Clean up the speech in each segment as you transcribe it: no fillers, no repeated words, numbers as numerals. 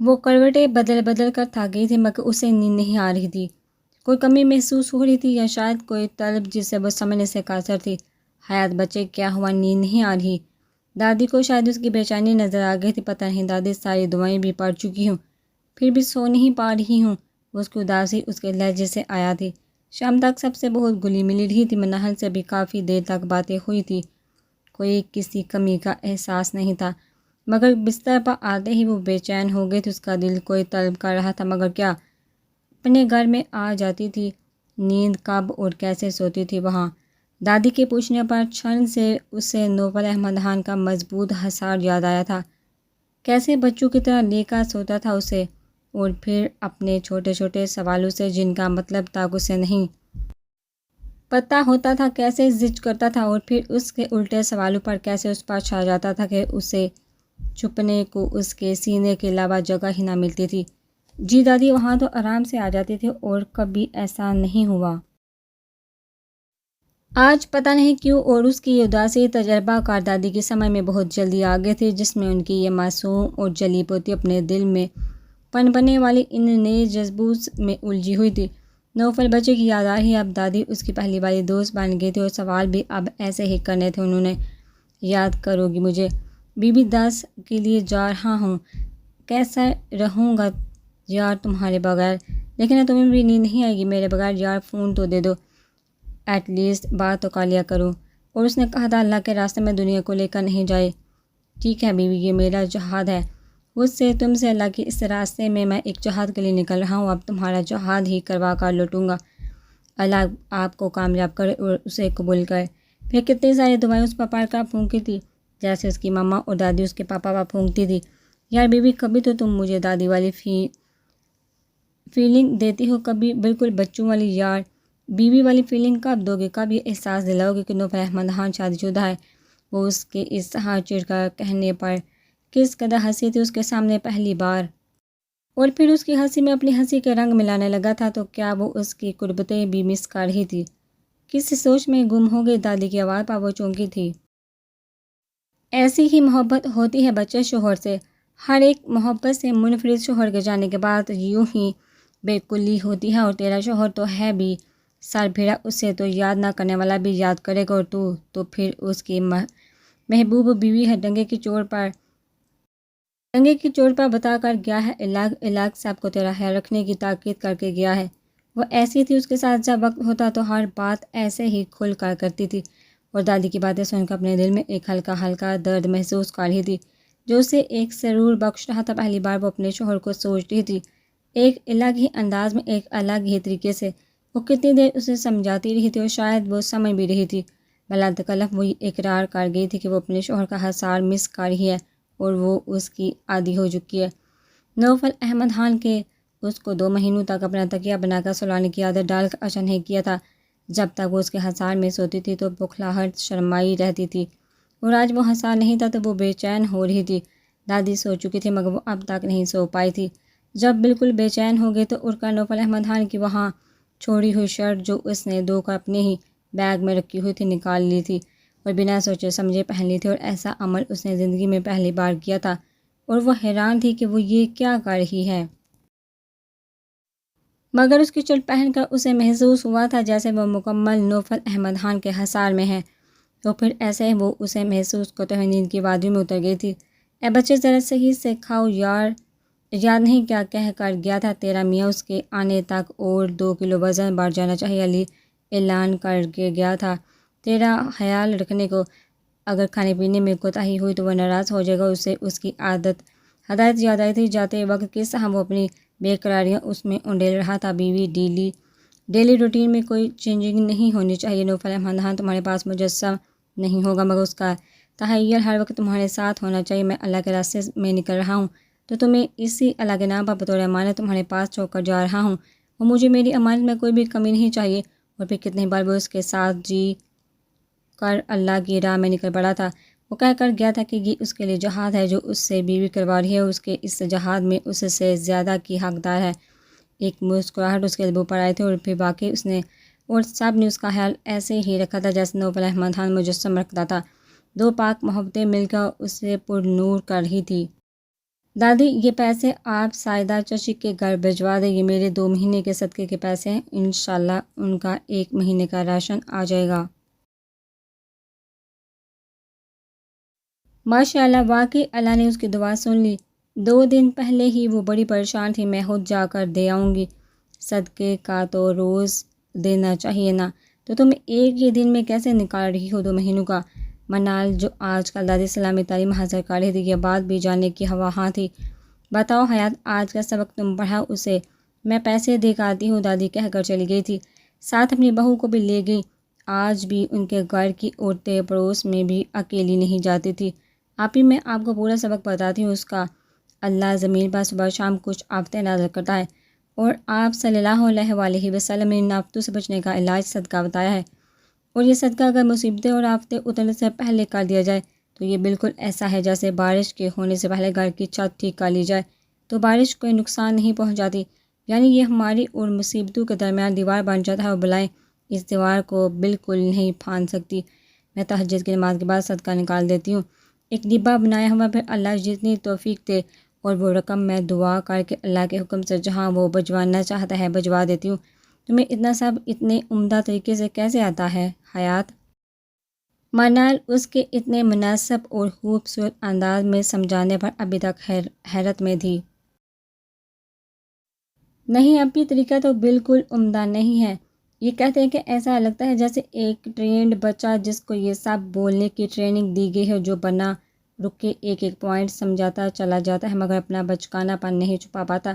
وہ کروٹیں بدل بدل کر تھک گئی تھی مگر اسے نیند نہیں آ رہی تھی۔ کوئی کمی محسوس ہو رہی تھی یا شاید کوئی طلب جسے وہ سمجھنے سے قاصر تھی۔ حیات بچے کیا ہوا، نیند نہیں آ رہی؟ دادی کو شاید اس کی بے چینی نظر آ گئی تھی۔ پتہ نہیں دادی ساری دعائیں بھی پڑھ چکی ہوں، پھر بھی سو نہیں پا رہی ہوں۔ اس کی اداسی اس کے لہجے سے آیا تھی۔ شام تک سب سے بہت گلی ملی رہی تھی۔ منحل سے بھی کافی دیر تک باتیں ہوئی تھی۔ کوئی کسی کمی کا احساس نہیں تھا، مگر بستر پر آتے ہی وہ بے چین ہو گئی تھی۔ اس کا دل کوئی طلب کر رہا تھا، مگر کیا؟ اپنے گھر میں آ جاتی تھی، نیند کب اور کیسے سوتی تھی وہاں؟ دادی کے پوچھنے پر چھن سے اسے نوفل احمد خان کا مضبوط حصار یاد آیا تھا۔ کیسے بچوں کی طرح لے کر سوتا تھا اسے، اور پھر اپنے چھوٹے چھوٹے سوالوں سے جن کا مطلب تک اسے نہیں پتہ ہوتا تھا کیسے ضد کرتا تھا، اور پھر اس کے الٹے سوالوں پر کیسے اس پر چھا جاتا تھا کہ اسے چھپنے کو اس کے سینے کے علاوہ جگہ ہی نہ ملتی تھی۔ جی دادی وہاں تو آرام سے آ جاتی تھی، اور کبھی ایسا نہیں ہوا۔ آج پتہ نہیں کیوں، اور اس کی یہ اداسی تجربہ کار دادی کی سمجھ میں بہت جلدی آ گئی تھی، جس میں ان کی یہ معصوم اور جلی پوتی اپنے دل میں پنپنے والی ان نئے جذبوں میں الجھی ہوئی تھی۔ نوفل بچے کی یاد آ رہی۔ اب دادی اس کی پہلی والی دوست بن گئی تھی، اور سوال بھی اب ایسے ہی کرنے تھے انہوں نے۔ یاد کرو گی مجھے؟ بی بی 10 کے لیے جا رہا ہوں۔ کیسا رہوں گا یار تمہارے بغیر؟ لیکن تمہیں بھی نیند نہیں آئے گی میرے بغیر یار؟ فون تو دے دو، ایٹ لیسٹ بات تو کر لیا کرو۔ اور اس نے کہا تھا اللہ کے راستے میں دنیا کو لے کر نہیں جائے۔ ٹھیک ہے بیوی، یہ میرا جہاد ہے، مجھ سے تم سے اللہ کے اس راستے میں ایک جہاد کے لیے نکل رہا ہوں۔ اب تمہارا جہاد ہی کروا کر لوٹوں گا۔ اللہ آپ کو کامیاب کرے اور اسے قبول کرے۔ پھر کتنی ساری دعائیں اس پر پڑھ کر پھونکی تھی، جیسے اس کی ماما اور دادی اس کے پاپا پر پھونکتی تھی۔ یار بیوی، کبھی تو تم مجھے دادی والی فیلنگ دیتی ہو، کبھی بالکل بچوں والی۔ یار بیوی والی فیلنگ کب دو گے؟ کب یہ احساس دلاؤ گے کہ نوفل احمد خان شادی شدہ ہے؟ وہ اس کے اس ہاں چڑھ کر کہنے پر کس قدر ہنسی تھی اس کے سامنے پہلی بار، اور پھر اس کی ہنسی میں اپنی ہنسی کے رنگ ملانے لگا تھا۔ تو کیا وہ اس کی قربتیں بھی مس کر رہی تھی؟ کس سوچ میں گم ہو گئی؟ دادی کی آواز پر وہ چونکی تھی۔ ایسی ہی محبت ہوتی ہے بچے شوہر سے، ہر ایک محبت سے منفرد شوہر کے جانے کے بعد یوں ہی بے کلی ہوتی ہے۔ اور تیرا شوہر تو ہے بھی سر بھیڑا، اسے تو یاد نہ کرنے والا بھی یاد کرے گا، اور تو پھر اس کی محبوب بیوی ہے۔ ڈنگے کی چوٹ پر بتا کر گیا ہے، الگ سب کو تیرا خیال رکھنے کی تاکید کر کے گیا ہے۔ وہ ایسی تھی، اس کے ساتھ جب وقت ہوتا تو ہر بات ایسے ہی کھل کر کرتی تھی، اور دادی کی باتیں سن کر اپنے دل میں ایک ہلکا درد محسوس کر رہی تھی جو اسے ایک سرور بخش رہا تھا۔ پہلی بار وہ اپنے شوہر کو سوچ رہی تھی، ایک الگ ہی انداز میں، ایک الگ ہی طریقے سے۔ وہ کتنی دیر اسے سمجھاتی رہی تھی، اور شاید وہ سمجھ بھی رہی تھی۔ بلا تکلف وہ اقرار کر گئی تھی کہ وہ اپنے شوہر کا حصار مس کر رہی ہے، اور وہ اس کی عادی ہو چکی ہے۔ نوفل احمد خان کے اس کو 2 مہینوں تک اپنا تکیہ بنا کر سلانے کی عادت ڈال کر اچھا نہیں کیا تھا۔ جب تک وہ اس کے حصار میں سوتی تھی تو بکھلاہٹ شرمائی رہتی تھی، اور آج وہ حصار نہیں تھا تو وہ بے چین ہو رہی تھی۔ دادی سو چکی تھی مگر وہ اب تک نہیں سو پائی تھی۔ جب بالکل بے چین ہو گئی تو اٹھ کر نوفل احمد خان کی وہاں چھوڑی ہوئی شرٹ جو اس نے دھو کر اپنے ہی بیگ میں رکھی ہوئی تھی نکال لی تھی، اور بنا سوچے سمجھے پہن لی تھی۔ اور ایسا عمل اس نے زندگی میں پہلی بار کیا تھا، اور وہ حیران تھی کہ وہ یہ کیا کر رہی ہے۔ مگر اس کی شرٹ پہن کر اسے محسوس ہوا تھا جیسے وہ مکمل نوفل احمد خان کے حصار میں ہے۔ تو پھر ایسے وہ اسے محسوس کرتے ہوئے نیند کی وادیوں میں اتر گئی تھی۔ اے بچے ذرا صحیح سے کھاؤ یار، یاد نہیں کیا کہہ کر گیا تھا تیرا میاں اس کے آنے تک اور 2 کلو وزن بڑھ جانا چاہیے، علی اعلان کر کے گیا تھا تیرا خیال رکھنے کو۔ اگر کھانے پینے میں کوتاہی ہوئی تو وہ ناراض ہو جائے گا۔ اسے اس کی ہدایت یاد آئی تھی، جاتے وقت کس طرح وہ اپنی بے قراریاں اس میں انڈیل رہا تھا۔ بیوی ڈیلی روٹین میں کوئی چینجنگ نہیں ہونی چاہیے۔ نوفل احمد خان تمہارے پاس مجسم نہیں ہوگا، مگر اس کا تخیل ہر وقت تمہارے ساتھ ہونا چاہیے۔ میں اللہ کے راستے میں نکل رہا ہوں تو تمہیں اسی اللہ کے نام پر بطور امانت تمہارے پاس چھوڑ کر جا رہا ہوں، اور مجھے میری امانت میں کوئی بھی کمی نہیں چاہیے۔ اور پھر کتنی بار وہ اس کے ساتھ جی کر اللہ کی راہ میں نکل پڑا تھا۔ وہ کہہ کر گیا تھا کہ یہ اس کے لیے جہاد ہے جو اس سے بیوی کروا رہی ہے، اس کے اس جہاد میں اس سے زیادہ کی حقدار ہے۔ ایک مسکراہٹ اس کے لبوں پر آئی تھی، اور پھر باقی اس نے اور سب نے اس کا خیال ایسے ہی رکھا تھا جیسے نوفل احمد خان مجسم رکھتا تھا۔ 2 پاک محبتیں مل کر اسے پر نور کر رہی تھی۔ دادی یہ پیسے آپ سائدہ چچی کے گھر بھجوا دیں، یہ میرے 2 مہینے کے صدقے کے پیسے ہیں، انشاءاللہ ان کا 1 مہینے کا راشن آ جائے گا۔ ماشاءاللہ واقعی اللہ نے اس کی دعا سن لی۔ 2 دن پہلے ہی وہ بڑی پریشان تھی، میں خود جا کر دے آؤں گی، صدقے کا تو روز دینا چاہیے نا، تو تم ایک ہی دن میں کیسے نکال رہی ہو 2 مہینوں کا؟ منال جو آج کل دادی سلامی تعلیم حاصل کر رہی تھی، یہ بات بھی جاننے کی ہاں تھی۔ بتاؤ حیات، آج کا سبق تم پڑھا اسے؟ میں پیسے دے کر آتی ہوں، دادی کہہ کر چلی گئی تھی، ساتھ اپنی بہو کو بھی لے گئی۔ آج بھی ان کے گھر کی عورتیں پڑوس میں بھی اکیلی نہیں جاتی تھی۔ آپ ہی میں آپ کو پورا سبق بتاتی ہوں اس کا۔ اللہ زمین پر صبح شام کچھ آفتیں نازل کرتا ہے، اور آپ صلی اللہ علیہ وآلہ وسلم نے ان آفتوں سے بچنے کا علاج صدقہ بتایا ہے، اور یہ صدقہ اگر مصیبتیں اور آفتیں اترنے سے پہلے کر دیا جائے تو یہ بالکل ایسا ہے جیسے بارش کے ہونے سے پہلے گھر کی چھت ٹھیک کر لی جائے تو بارش کوئی نقصان نہیں پہنچاتی، یعنی یہ ہماری اور مصیبتوں کے درمیان دیوار بن جاتا ہے، اور بلائیں اس دیوار کو بالکل نہیں پھاند سکتی۔ میں تہجد کی نماز کے بعد صدقہ نکال دیتی ہوں، ایک ڈبہ بنایا ہوا، پھر اللہ جتنی توفیق دے اور وہ رقم میں دعا کر کے اللہ کے حکم سے جہاں وہ بھجوانا چاہتا ہے بھجوا دیتی ہوں۔ تمہیں اتنا سب اتنے عمدہ طریقے سے کیسے آتا ہے حیات؟ منال اس کے اتنے مناسب اور خوبصورت انداز میں سمجھانے پر ابھی تک حیرت میں تھی۔ نہیں، اب یہ طریقہ تو بالکل عمدہ نہیں ہے، یہ کہتے ہیں کہ ایسا لگتا ہے جیسے ایک ٹرینڈ بچہ جس کو یہ سب بولنے کی ٹریننگ دی گئی ہے، جو بنا رک کے ایک ایک پوائنٹ سمجھاتا چلا جاتا ہے مگر اپنا بچکانا پن نہیں چھپا پاتا۔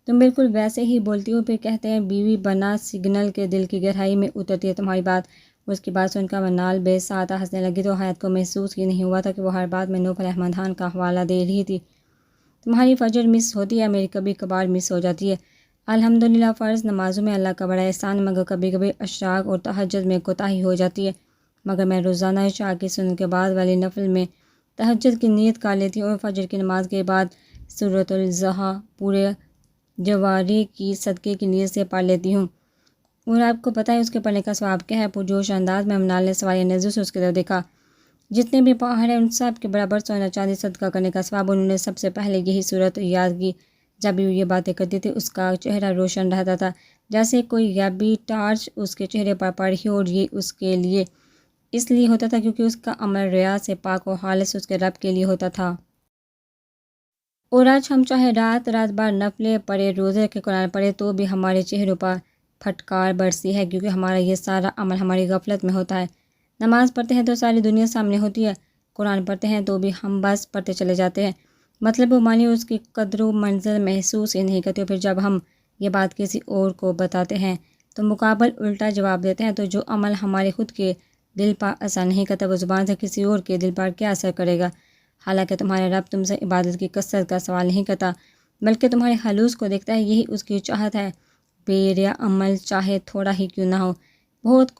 تم بالکل ویسے ہی بولتی ہو، پھر کہتے ہیں بیوی بنا سگنل کے دل کی گہرائی میں اترتی ہے تمہاری بات۔ اس کی بات سن کر منال بے ساختہ ہنسنے لگی تو حیات کو محسوس ہی نہیں ہوا تھا کہ وہ ہر بات میں نوفل احمد خان کا حوالہ دے رہی تھی۔ تمہاری فجر مس ہوتی ہے، میری کبھی کبھار مس ہو جاتی ہے، الحمدللہ فرض نمازوں میں اللہ کا بڑا احسان، مگر کبھی کبھی اشراق اور تہجد میں کوتاہی ہو جاتی ہے، مگر میں روزانہ عشاء کی سنت کے بعد والی نفل میں تہجد کی نیت کر لیتی ہوں، اور فجر کی نماز کے بعد سورۃ الضحیٰ پورے جواری کی صدقے کی نیت سے پڑھ لیتی ہوں، اور آپ کو پتہ ہے اس کے پڑھنے کا ثواب کیا ہے؟ پرجوش انداز میں منال نے سوالیہ نظر سے اس کی طرف دیکھا۔ جتنے بھی پہاڑ ہیں ان سب کے برابر سونا چاندی صدقہ کرنے کا ثواب، انہوں نے سب سے پہلے یہی صورت یاد کی۔ جب بھی وہ یہ باتیں کرتی تھی اس کا چہرہ روشن رہتا تھا، جیسے کوئی غیبی ٹارچ اس کے چہرے پر پڑ رہی ہو، اور یہ اس کے لیے اس لیے ہوتا تھا کیونکہ اس کا عمل ریا سے پاک و خالص اس کے رب کے لیے ہوتا تھا۔ اور آج ہم چاہے رات رات بھر نفلیں پڑھے، روزے رکھے، قرآن پڑھے، تو بھی ہمارے چہروں پر پھٹکار برسی ہے، کیونکہ ہمارا یہ سارا عمل ہماری غفلت میں ہوتا ہے۔ نماز پڑھتے ہیں تو ساری دنیا سامنے ہوتی ہے، قرآن پڑھتے ہیں تو بھی ہم بس پڑھتے چلے جاتے ہیں، مطلب وہ مانی اس کی قدر و منزل محسوس ہی نہیں کرتے، پھر جب ہم یہ بات کسی اور کو بتاتے ہیں تو مقابل الٹا جواب دیتے ہیں، تو جو عمل ہمارے خود کے دل پر اثر نہیں کرتا وہ زبان سے کسی اور کے دل پر کیا اثر کرے گا؟ حالانکہ تمہارا رب تم سے عبادت کی کثرت کا سوال نہیں کرتا، بلکہ تمہارے خلوص کو دیکھتا ہے، یہی اس کی چاہت ہے۔ بے ریا عمل چاہے تھوڑا ہی کیوں نہ ہو، بہت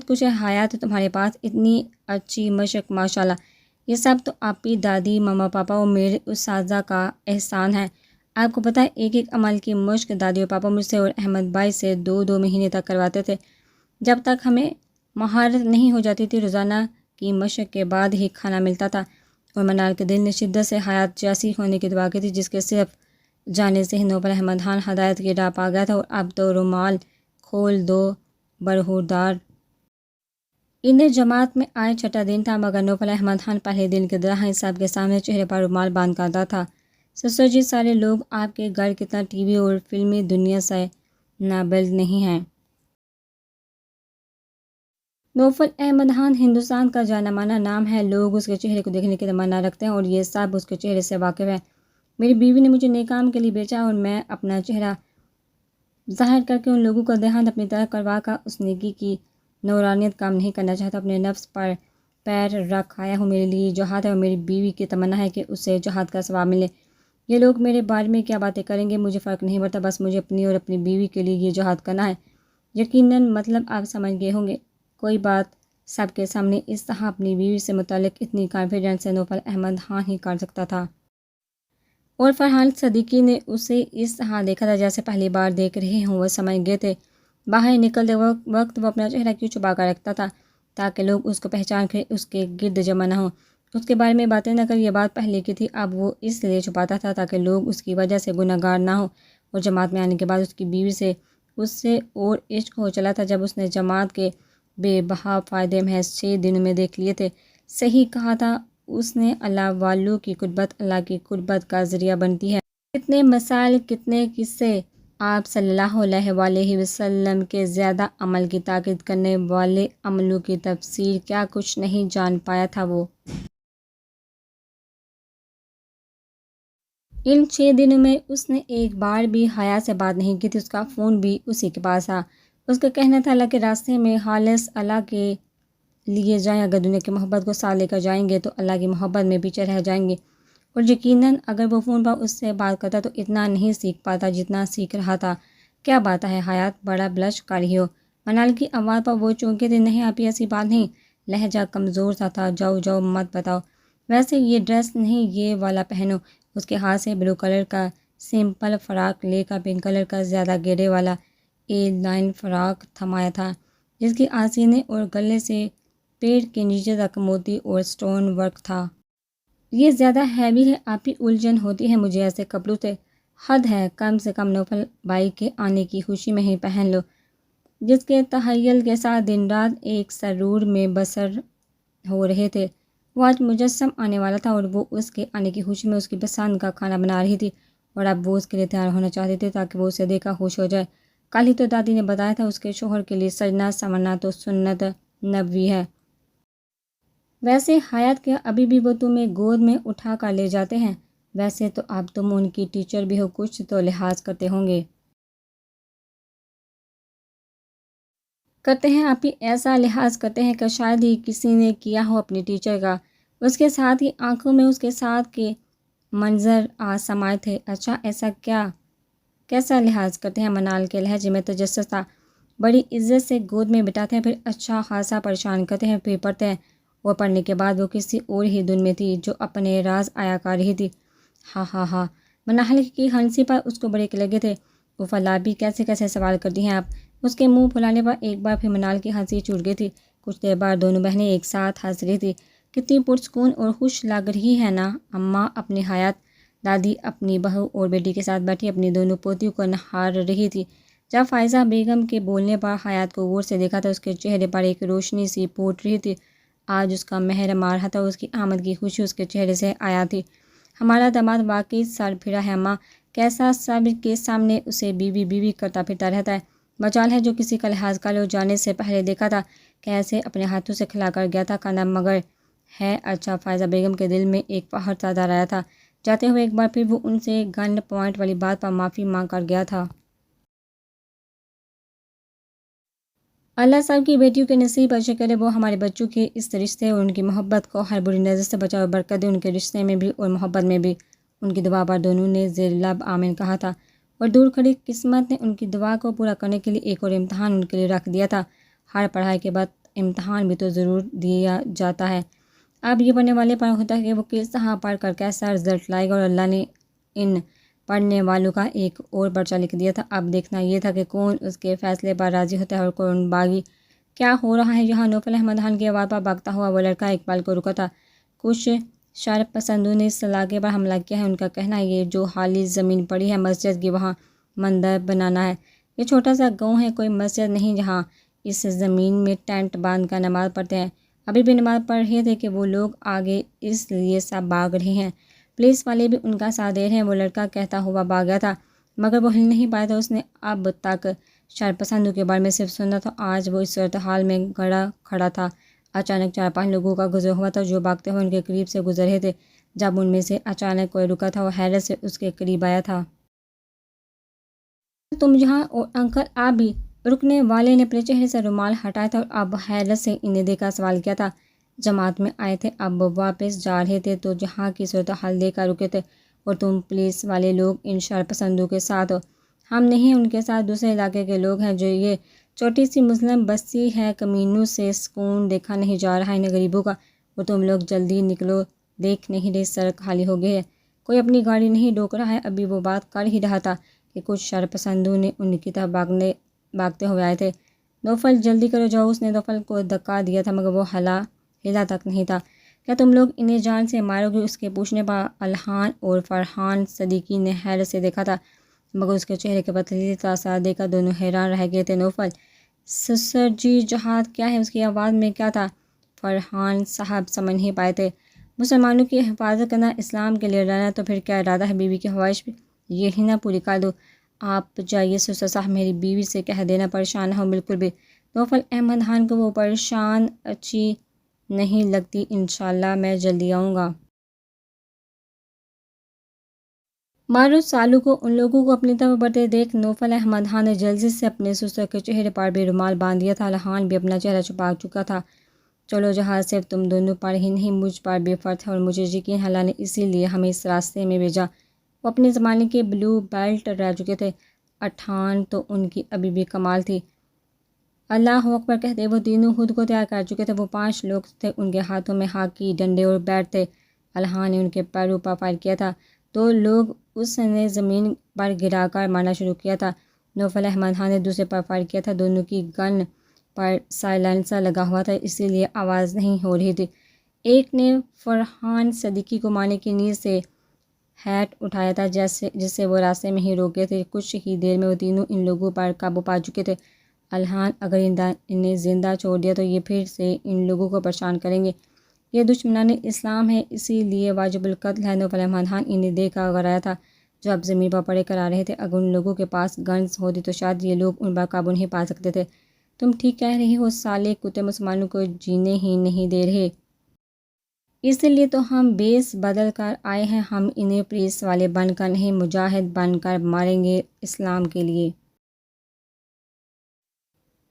کچھ ہے حیات تمہارے پاس، اتنی اچھی مشق ماشاءاللہ، یہ سب تو آپ ہی دادی ماما پاپا اور میرے اساتذہ کا احسان ہے۔ آپ کو پتہ ہے ایک ایک عمل کی مشق دادی اور پاپا مجھ سے اور احمد بھائی سے 2 مہینے تک کرواتے تھے، جب تک ہمیں مہارت نہیں ہو جاتی تھی، روزانہ کی مشق کے بعد ہی کھانا ملتا تھا۔ اور منال کے دل نے شدت سے حیات جیسی ہونے کی دعا کی تھی، جس کے صرف جانے سے ہی نوفل احمد خان ہدایت کی راہ پا گیا تھا، اور اب تو رومال کھول دو برہودار۔ انہیں جماعت میں آئے 6واں دن تھا، مگر نوفل احمد خان پہلے دن کی طرح ہی سب کے سامنے چہرے پر رومال باندھ کرتا تھا۔ سسر جی، سارے لوگ آپ کے گھر کتنا ٹی وی اور فلمی دنیا سے نابلد نہیں ہیں۔ نوفل احمد خان ہندوستان کا جانا مانا نام ہے، لوگ اس کے چہرے کو دیکھنے کی تمنا رکھتے ہیں، اور یہ سب اس کے چہرے سے واقف ہیں۔ میری بیوی نے مجھے نیک کام کے لیے بھیجا، اور میں اپنا چہرہ ظاہر کر کے ان لوگوں کا دھیان اپنی طرف کروا کر اس نیکی کی نورانیت کام نہیں کرنا چاہتا، اپنے نفس پر پیر رکھ آیا ہوں۔ میرے لیے جہاد ہے، اور میری بیوی کی تمنا ہے کہ اسے جہاد کا ثواب ملے۔ یہ لوگ میرے بارے میں کیا باتیں کریں گے مجھے فرق نہیں پڑتا، بس مجھے اپنی اور اپنی بیوی کے لیے یہ جہاد کرنا ہے۔ یقیناً مطلب آپ سمجھ گئے ہوں گے، کوئی بات سب کے سامنے اس طرح اپنی بیوی سے متعلق اتنی کانفیڈنس سے نوفل احمد خان ہی کر سکتا تھا۔ اور فرحان صدیقی نے اسے اس طرح دیکھا تھا جیسے پہلی بار دیکھ رہے ہوں، وہ سمجھ گئے تھے۔ باہر نکلتے وقت وہ اپنا چہرہ کیوں چھپا کر رکھتا تھا؟ تاکہ لوگ اس کو پہچان کر اس کے گرد جمع نہ ہوں۔ اس کے بارے میں باتیں نہ کر، یہ بات پہلے کی تھی، اب وہ اس لیے چھپاتا تھا تاکہ لوگ اس کی وجہ سے گناہ گار نہ ہو۔ اور جماعت میں آنے کے بعد اس کی بیوی سے اس سے اور عشق ہو چلا تھا جب اس نے جماعت کے بے بہا فائدے محض 6 دنوں میں دیکھ لیے تھے۔ صحیح کہا تھا اس نے، اللہ والوں کی قربت اللہ کی قربت کا ذریعہ بنتی ہے۔ کتنے مسائل، کتنے قصے، آپ صلی اللہ علیہ وآلہ وسلم کے زیادہ عمل کی تاکید کرنے والے عملوں کی تفسیر، کیا کچھ نہیں جان پایا تھا وہ۔ ان 6 دنوں میں اس نے ایک بار بھی حیا سے بات نہیں کی تھی، اس کا فون بھی اسی کے پاس تھا۔ اس کا کہنا تھا اللہ کے راستے میں خالص اللہ کے لیے جائیں، اگر دنیا کی محبت کو ساتھ لے کر جائیں گے تو اللہ کی محبت میں پیچھے رہ جائیں گے۔ اور یقیناً اگر وہ فون پر اس سے بات کرتا تو اتنا نہیں سیکھ پاتا جتنا سیکھ رہا تھا۔ کیا بات ہے حیات، بڑا بلش کر رہی ہو۔ منال کی آواز پر وہ چونکے تھے۔ نہیں آپی ایسی بات نہیں، لہجہ کمزور سا تھا۔ جاؤ جاؤ مت بتاؤ، ویسے یہ ڈریس نہیں یہ والا پہنو۔ اس کے ہاتھ سے بلو کلر کا سمپل فراق لے کر پنک کلر کا زیادہ گھیرے والا اے لائن فراق تھمایا تھا، جس کی آستینے اور گلے سے پیٹ کے نیچے تک موتی اور سٹون ورک تھا۔ یہ زیادہ ہیوی ہے آپی، الجھن ہوتی ہے مجھے ایسے کپڑوں سے۔ حد ہے، کم سے کم نوفل بھائی کے آنے کی خوشی میں ہی پہن لو، جس کے تخیل کے ساتھ دن رات ایک سرور میں بسر ہو رہے تھے۔ وہ آج مجسم آنے والا تھا اور وہ اس کے آنے کی خوشی میں اس کی پسند کا کھانا بنا رہی تھی، اور اب وہ اس کے لیے تیار ہونا چاہتے تھے تاکہ وہ اسے دیکھا خوش ہو جائے۔ کل ہی تو دادی نے بتایا تھا اس کے شوہر کے لیے سجنا سنورنا تو سنت نبوی ہے۔ ویسے حیات کیا ابھی بھی وہ تمہیں گود میں اٹھا کر لے جاتے ہیں؟ ویسے تو اب تم ان کی ٹیچر بھی ہو، کچھ تو لحاظ کرتے ہوں گے۔ کرتے ہیں آپی، ایسا لحاظ کرتے ہیں کہ شاید ہی کسی نے کیا ہو اپنی ٹیچر کا۔ اس کے ساتھ ہی آنکھوں میں اس کے ساتھ کے منظر آ سمائے تھے۔ اچھا ایسا کیا، کیسا لحاظ کرتے ہیں؟ منال کے لہجے میں تجسس تھا۔ بڑی عزت سے گود میں بٹھاتے ہیں، پھر اچھا خاصا پریشان کرتے ہیں، پھر پڑھتے ہیں۔ وہ پڑھنے کے بعد وہ کسی اور ہی دن میں تھی جو اپنے راز آیا کر رہی تھی۔ ہاں ہاں ہاں، منال کی ہنسی پر اس کو بڑے لگے تھے۔ وہ فلابی کیسے کیسے سوال کرتی ہیں آپ؟ اس کے منہ پھلانے پر ایک بار پھر منال کی ہنسی چھوٹ گئی تھی۔ کچھ دیر بعد دونوں بہنیں ایک ساتھ ہنس رہی تھی۔ کتنی پرسکون اور خوش لگ رہی ہے نا اماں اپنی حیات۔ دادی اپنی بہو اور بیٹی کے ساتھ بیٹھی اپنی دونوں پوتیوں کو نہار رہی تھی۔ جب فائزہ بیگم کے بولنے پر حیات کو غور سے دیکھا تو اس کے چہرے پر ایک روشنی سی پھوٹ رہی تھی۔ آج اس کا مہر مار رہا تھا، اس کی آمد کی خوشی اس کے چہرے سے آیا تھی۔ ہمارا داماد واقعی سر پھرا ہے اماں، کیسا سب کے سامنے اسے بیوی بیوی کرتا پھرتا رہتا ہے۔ مجال ہے جو کسی کا لحاظ کر لو۔ جانے سے پہلے دیکھا تھا کیسے اپنے ہاتھوں سے کھلا کر گیا تھا کھانا، مگر ہے اچھا فائزہ بیگم کے دل میں ایک پہاڑ سا ڈر آیا تھا۔ جاتے ہوئے ایک بار پھر وہ ان سے گن پوائنٹ والی بات پر معافی مانگ کر گیا تھا۔ اللہ سب کی بیٹیوں کے نصیب اچھے کرے، وہ ہمارے بچوں کے اس رشتے اور ان کی محبت کو ہر بری نظر سے بچائے اور برکت دے، ان کے رشتے میں بھی اور محبت میں بھی۔ ان کی دعا پر دونوں نے زیر لب آمین کہا تھا، اور دور کھڑی قسمت نے ان کی دعا کو پورا کرنے کے لیے ایک اور امتحان ان کے لیے رکھ دیا تھا۔ ہر پڑھائی کے بعد امتحان بھی تو ضرور دیا جاتا ہے۔ اب یہ پڑھنے والے پر ہوتا ہے کہ وہ کس طرح پڑھ کر کیسا رزلٹ لائے گا، اور اللہ نے ان پڑھنے والوں کا ایک اور پرچہ لکھ دیا تھا۔ اب دیکھنا یہ تھا کہ کون اس کے فیصلے پر راضی ہوتا ہے اور کون باغی۔ کیا ہو رہا ہے یہاں؟ نوفل احمد خان کی آواز پر بھاگتا ہوا وہ لڑکا ایک پل کو رکا تھا۔ کچھ شر پسندوں نے اس علاقے پر حملہ کیا ہے، ان کا کہنا ہے یہ جو خالی زمین پڑی ہے مسجد کی وہاں مندر بنانا ہے۔ یہ چھوٹا سا گاؤں ہے، کوئی مسجد نہیں جہاں اس زمین میں ٹینٹ باندھ کر نماز پڑھتے ہیں۔ ابھی بھی نماز پڑھ رہے تھے کہ وہ لوگ آگے، اس لیے سب بھاگ رہے ہیں۔ پولیس والے بھی ان کا ساتھ دے رہے ہیں۔ وہ لڑکا کہتا ہوا بھاگ گیا تھا، مگر وہ ہل نہیں پایا تھا۔ اس نے اب تک شر پسندوں کے بارے میں صرف سنا تھا، آج وہ اس صورتحال میں گڑا کھڑا تھا۔ اچانک 4-5 لوگوں کا گزر ہوا تھا جو بھاگتے ہوئے ان کے قریب سے گزر رہے تھے۔ جب ان میں سے اچانک کوئی رکا تھا، وہ حیرت سے اس کے قریب آیا تھا۔ تم یہاں؟ اور انکل آپ بھی؟ رکنے والے نے اپنے چہرے سے رومال ہٹایا تھا اور اب حیرت سے انہیں دیکھا سوال کیا تھا۔ جماعت میں آئے تھے، اب واپس جا رہے تھے تو جہاں کی صورتحال دیکھ کر رکے تھے، اور تم پولیس والے لوگ ان شر پسندوں کے ساتھ ہو؟ ہم نہیں، ان کے ساتھ دوسرے علاقے کے لوگ ہیں۔ جو یہ چھوٹی سی مسلم بستی ہے، کمینوں سے سکون دیکھا نہیں جا رہا انہیں غریبوں کا۔ اور تم لوگ جلدی نکلو، دیکھ نہیں رہے سڑک خالی ہو گئی ہے، کوئی اپنی گاڑی نہیں روک رہا ہے۔ ابھی وہ بات کر ہی رہا تھا کہ کچھ شر پسندوں نے ان کی طرف بھاگتے ہوئے آئے تھے۔ نوفل جلدی کرو، جاؤ۔ اس نے نوفل کو دھکا دیا تھا مگر وہ ہلا تک نہیں تھا۔ کیا تم لوگ انہیں جان سے مارو گے؟ اس کے پوچھنے پر الحان اور فرحان صدیقی نے حیرت سے دیکھا تھا، مگر اس کے چہرے کے پتلی تاثرات دیکھ کر دونوں حیران رہ گئے تھے۔ نوفل: سسر جی، جہاد کیا ہے؟ اس کی آواز میں کیا تھا؟ فرحان صاحب سمجھ نہیں پائے تھے۔ مسلمانوں کی حفاظت کرنا، اسلام کے لیے لڑنا، تو پھر کیا ارادہ ہے؟ بیوی کی خواہش یہی نہ پوری کر دو؟ آپ جائیے سسر صاحب، میری بیوی سے کہہ دینا پریشان نہ ہو بالکل بھی۔ نوفل احمد خان کو وہ پریشان اچھی نہیں لگتی۔ انشاءاللہ میں جلدی آؤں گا۔ مارو سالو کو ان لوگوں کو اپنی طرف بڑھتے دیکھ نوفل احمد خان نے جلدی سے اپنے سسر کے چہرے پر بھی رومال باندھ دیا تھا۔ الحان بھی اپنا چہرہ چھپا چکا تھا۔ چلو، جہاز صرف تم دونوں پر ہی نہیں مجھ پر بھی فرض ہے، اور مجھے یقین ہے اللہ نے اسی لیے ہمیں اس راستے میں بھیجا۔ وہ اپنے زمانے کے بلو بیلٹ رہ چکے تھے، اٹھان تو ان کی ابھی بھی کمال تھی۔ اللہ اکبر کہتے وہ تینوں خود کو تیار کر چکے تھے۔ وہ 5 لوگ تھے، ان کے ہاتھوں میں ہاکی ڈنڈے اور بیٹ تھے۔ الحان نے ان کے پیروں پر فائر کیا تھا تو لوگ اس نے زمین پر گرا کر مارنا شروع کیا تھا۔ نوفل احمد خان نے دوسرے پر فائر کیا تھا۔ دونوں کی گن پر سائلنسر لگا ہوا تھا، اسی لیے آواز نہیں ہو رہی تھی۔ ایک نے فرحان صدیقی کو مارنے کی نیت سے ہیٹ اٹھایا تھا، جس سے وہ راستے میں ہی روک گئے تھے۔ کچھ ہی دیر میں وہ تینوں ان لوگوں پر قابو پا چکے تھے۔ الحان: اگر انہیں زندہ چھوڑ دیا تو یہ پھر سے ان لوگوں کو پریشان کریں گے۔ یہ دشمنان اسلام ہے، اسی لیے واجب القتل ہے۔ نوفل احمد خان انہیں دیکھ کر گھبرایا تھا جو اب زمین پر پڑے کرا رہے تھے۔ اگر ان لوگوں کے پاس گنز ہوتی تو شاید یہ لوگ ان پر قابو نہیں پا سکتے تھے۔ تم ٹھیک کہہ رہی ہو، سالے کتے مسلمانوں کو جینے ہی نہیں دے رہے۔ اس لیے تو ہم بیس بدل کر آئے ہیں۔ ہم انہیں پولیس والے بن کر نہیں، مجاہد بن کر ماریں گے اسلام کے لیے۔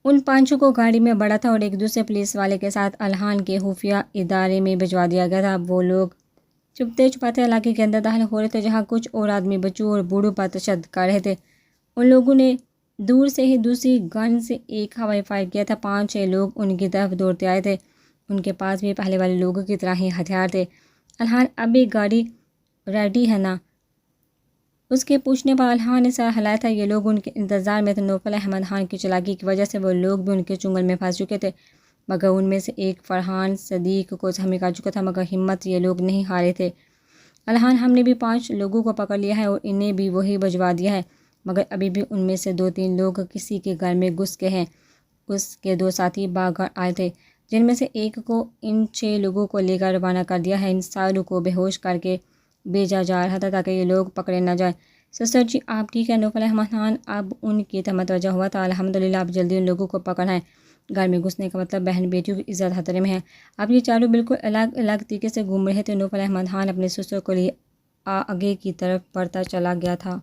ان 5 کو گاڑی میں بڑھا تھا اور ایک دوسرے پولیس والے کے ساتھ الحان کے خفیہ ادارے میں بھجوا دیا گیا تھا۔ وہ لوگ چھپتے چھپاتے علاقے کے اندر داخل ہو رہے تھے جہاں کچھ اور آدمی بچوں اور بوڑھوں پر تشدد کر رہے تھے۔ ان لوگوں نے دور سے ہی دوسری گن سے ایک ہوائی فائر کیا تھا۔ 5-6 لوگ ان کی طرف دوڑتے آئے تھے، ان کے پاس بھی پہلے والے لوگوں کی طرح ہی ہتھیار تھے۔ الحان: اب بھی گاڑی ریڈی ہے نا؟ اس کے پوچھنے پر الحان نے سر ہلایا تھا۔ یہ لوگ ان کے انتظار میں تھے۔ نوفل احمد خان کی چالاکی کی وجہ سے وہ لوگ بھی ان کے چنگل میں پھنس چکے تھے، مگر ان میں سے ایک فرحان صدیق کو زخمی کر چکا تھا، مگر ہمت یہ لوگ نہیں ہارے تھے۔ الحان: ہم نے بھی 5 لوگوں کو پکڑ لیا ہے اور انہیں بھی وہی بھجوا دیا ہے، مگر ابھی بھی ان میں سے 2-3 لوگ کسی کے گھر میں گھس کے ہیں۔ اس کے 2 ساتھی بھاگ کر آئے تھے، جن میں سے ایک کو ان 6 لوگوں کو لے کر روانہ کر دیا ہے۔ ان ساروں کو بے ہوش کر کے بھیجا جا رہا تھا تاکہ یہ لوگ پکڑے نہ جائیں۔ سسر جی، آپ ٹھیک ہے؟ نوفل احمد خان اب ان کی طرف متوجہ ہوا تھا۔ الحمدللہ، اب جلدی ان لوگوں کو پکڑنا ہے۔ گھر میں گھسنے کا مطلب بہن بیٹیوں کی عزت خطرے میں ہے۔ اب یہ چاروں بالکل الگ الگ طریقے سے گھوم رہے تھے۔ نوفل احمد خان اپنے سسر کو لیے آگے کی طرف بڑھتا چلا گیا تھا۔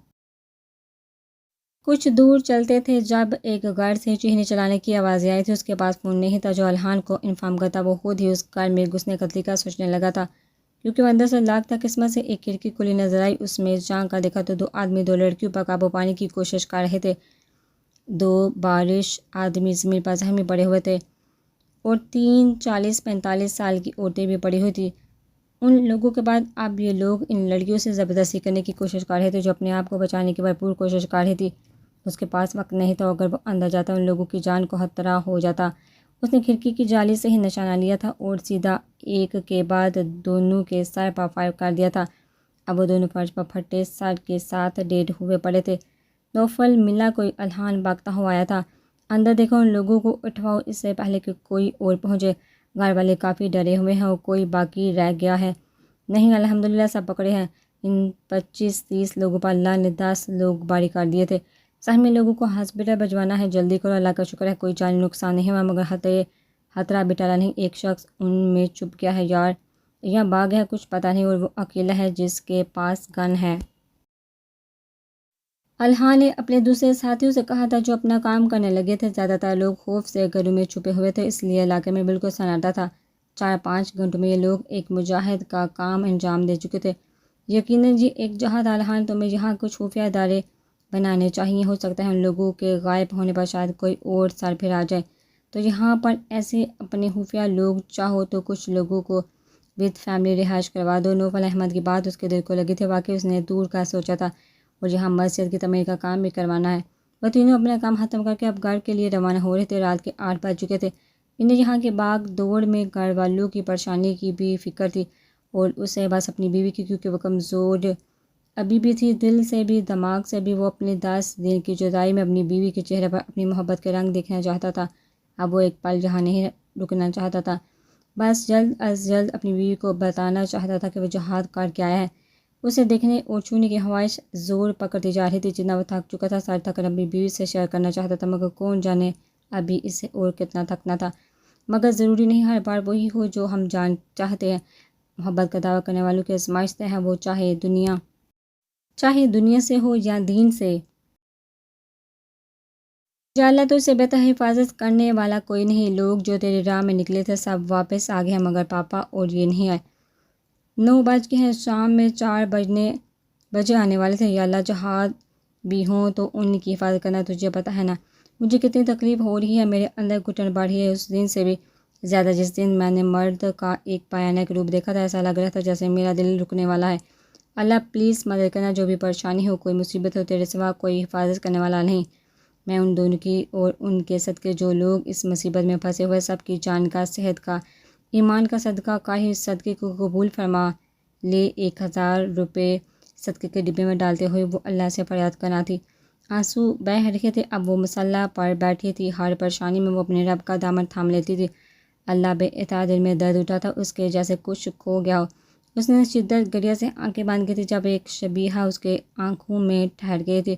کچھ دور چلتے تھے جب ایک گھر سے چیخنے چلانے کی آوازیں آئی تھی۔ اس کے پاس فون نہیں تھا جو الحان کو انفارم کرتا۔ وہ خود ہی اس گھر میں گھسنے کا طریقہ سوچنے لگا تھا، کیونکہ وہ اندر سے لاک تھا۔ قسمت سے ایک کھڑکی کھلی نظر آئی۔ اس میں جھانک کر دیکھا تو 2 آدمی 2 لڑکیوں پر قابو پانے کی کوشش کر رہے تھے۔ 2 بارش آدمی زمین پر زخمی پڑے ہوئے تھے اور 3 40-45 سال کی عورتیں بھی پڑی ہوئی تھیں۔ ان لوگوں کے بعد اب یہ لوگ ان لڑکیوں سے زبردستی کرنے کی کوشش کر رہے تھے جو اپنے آپ کو بچانے کی بھرپور کوشش کر رہی تھی۔ اس کے پاس وقت نہیں تھا، اگر وہ اندر جاتا ان لوگوں کی جان کو خطرہ ہو جاتا۔ اس نے کھڑکی کی جالی سے ہی نشانہ لیا تھا اور سیدھا ایک کے بعد دونوں کے سر پر فائر کر دیا تھا۔ اب وہ دونوں فرش پر پھٹے سر کے ساتھ ڈیڈ ہوئے پڑے تھے۔ نوفل ملا کوئی الحان بھاگتا ہوا آیا تھا۔ اندر دیکھو، ان لوگوں کو اٹھواؤ اس سے پہلے کہ کوئی اور پہنچے۔ گھر والے کافی ڈرے ہوئے ہیں اور کوئی باقی رہ گیا ہے؟ نہیں، الحمدللہ سب پکڑے ہیں۔ ان 25-30 لوگوں پر اللہ نے 10 لوگ باری کر دیے تھے۔ زخمی لوگوں کو ہاسپٹل بھجوانا ہے، جلدی کرو۔ اللہ کا شکر ہے کوئی جانی نقصان نہیں ہوا، مگر خطرہ بھی ٹلا نہیں۔ ایک شخص ان میں چھپ گیا ہے یار، یا باغ ہے کچھ پتہ نہیں، اور وہ اکیلا ہے جس کے پاس گن ہے۔ الحان نے اپنے دوسرے ساتھیوں سے کہا تھا جو اپنا کام کرنے لگے تھے۔ زیادہ تر لوگ خوف سے گھروں میں چھپے ہوئے تھے، اس لیے علاقے میں بالکل سناٹا تھا۔ 4-5 گھنٹوں میں یہ لوگ ایک مجاہد کا کام انجام دے چکے تھے۔ یقیناً جی، ایک جہاد الحان، تمہیں یہاں کچھ خفیہ ادارے بنانے چاہیے۔ ہو سکتا ہے ان لوگوں کے غائب ہونے پر شاید کوئی اور سر پھر آ جائے، تو یہاں پر ایسے اپنے خفیہ لوگ چاہو تو کچھ لوگوں کو ود فیملی رہائش کروا دو۔ نوفل احمد کی بات اس کے دل کو لگی تھی، واقعی اس نے دور کا سوچا تھا اور یہاں مسجد کی تعمیر کا کام بھی کروانا ہے۔ وہ تینوں اپنا کام ختم کر کے اب گھر کے لیے روانہ ہو رہے تھے۔ رات کے 8 بج چکے تھے۔ انہیں یہاں کے باغ دوڑ میں گھر والوں کی پریشانی کی بھی فکر تھی، اور اسے بس اپنی بیوی کی، کیونکہ وہ کمزور ابھی بھی تھی، دل سے بھی دماغ سے بھی۔ وہ اپنے 10 دن کی جدائی میں اپنی بیوی کے چہرے پر اپنی محبت کے رنگ دیکھنا چاہتا تھا۔ اب وہ ایک پل جہاں نہیں رکنا چاہتا تھا، بس جلد از جلد اپنی بیوی کو بتانا چاہتا تھا کہ وہ جہاد کر کے آیا ہے۔ اسے دیکھنے اور چھونے کی خواہش زور پکڑتی جا رہی تھی، جتنا وہ تھک چکا تھا۔ سر تھک کر اپنی بیوی سے شیئر کرنا چاہتا تھا، مگر کون جانے ابھی اسے اور کتنا تھکنا تھا۔ مگر ضروری نہیں ہر بار وہی ہو جو ہم چاہتے ہیں۔ محبت کا دعویٰ کرنے والوں کی آزمائش ہے، وہ چاہے دنیا سے ہو یا دین سے۔ یا اللہ تو اسے بہتر حفاظت کرنے والا کوئی نہیں۔ لوگ جو تیری راہ میں نکلے تھے سب واپس آ گئے ہیں، مگر پاپا اور یہ نہیں آئے۔ 9 بج گئے ہیں، شام میں 4 بجے آنے والے تھے۔ یا اللہ جہاد بھی ہوں تو ان کی حفاظت کرنا تجھے پتہ ہے نا مجھے کتنی تکلیف ہو رہی ہے، میرے اندر گھٹن بڑھ رہی ہے، اس دن سے بھی زیادہ جس دن میں نے مرد کا ایک بھیانک روپ دیکھا تھا۔ ایسا لگ رہا تھا جیسے میرا دل رکنے والا ہے۔ اللہ پلیز مدد کرنا، جو بھی پریشانی ہو، کوئی مصیبت ہو، تیرے سوا کوئی حفاظت کرنے والا نہیں۔ میں ان دونوں کی اور ان کے صدقے جو لوگ اس مصیبت میں پھنسے ہوئے سب کی جان کا، صحت کا، ایمان کا صدقہ کاہی اس صدقے کو قبول فرما لے۔ 1000 روپے صدقے کے ڈبے میں ڈالتے ہوئے وہ اللہ سے فریاد کرنا تھی۔ آنسو بہہ رہے تھے۔ اب وہ مصلی پر بیٹھی تھی، ہر پریشانی میں وہ اپنے رب کا دامن تھام لیتی تھی۔ اللہ بے اطاعت، دل میں درد اٹھا تھا اس کے، جیسے کچھ کھو گیا ہو۔ اس نے شدت گریہ سے آنکھیں بند کی تھی جب ایک شبیہہ اس کے آنکھوں میں ٹھہر گئی تھی۔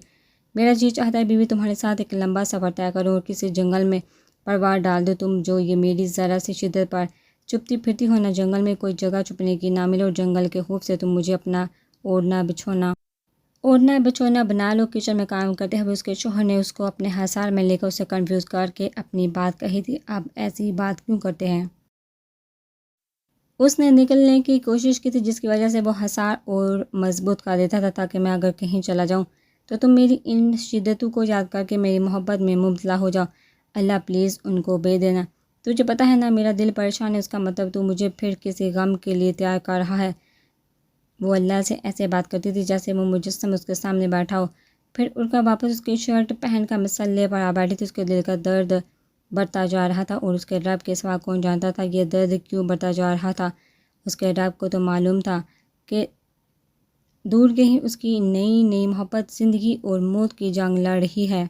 میرا جی چاہتا ہے بیوی تمہارے ساتھ ایک لمبا سفر طے کروں اور کسی جنگل میں پروار ڈال دو، تم جو یہ میری ذرا سی شدت پر چپتی پھرتی ہو، نہ جنگل میں کوئی جگہ چھپنے کی نہ ملے، اور جنگل کے خوف سے تم مجھے اپنا اوڑھنا بچھونا بنا لو۔ کچن میں کام کرتے ہوئے اس کے شوہر نے اس کو اپنے حصار میں لے کر اسے کنفیوز کر کے اپنی بات کہی تھی۔ اب ایسی بات کیوں کرتے ہیں؟ اس نے نکلنے کی کوشش کی تھی، جس کی وجہ سے وہ حصار اور مضبوط کر دیتا تھا تاکہ میں اگر کہیں چلا جاؤں تو تم میری ان شدتوں کو یاد کر کے میری محبت میں مبتلا ہو جاؤ۔ اللہ پلیز ان کو بھیج دینا۔ تجھے پتہ ہے نا میرا دل پریشان ہے، اس کا مطلب تو مجھے پھر کسی غم کے لیے تیار کر رہا ہے۔ وہ اللہ سے ایسے بات کرتی تھی جیسے وہ مجسم اس کے سامنے بیٹھا ہو۔ پھر اٹھ کر واپس اس کی شرٹ پہن کر مصلی پر آ بیٹھی تھی۔ اس کے دل کا درد بڑھتا جا رہا تھا، اور اس کے رب کے سوا کون جانتا تھا یہ درد کیوں بڑھتا جا رہا تھا۔ اس کے رب کو تو معلوم تھا کہ دور کہیں اس کی نئی محبت زندگی اور موت کی جنگ لڑ رہی ہے۔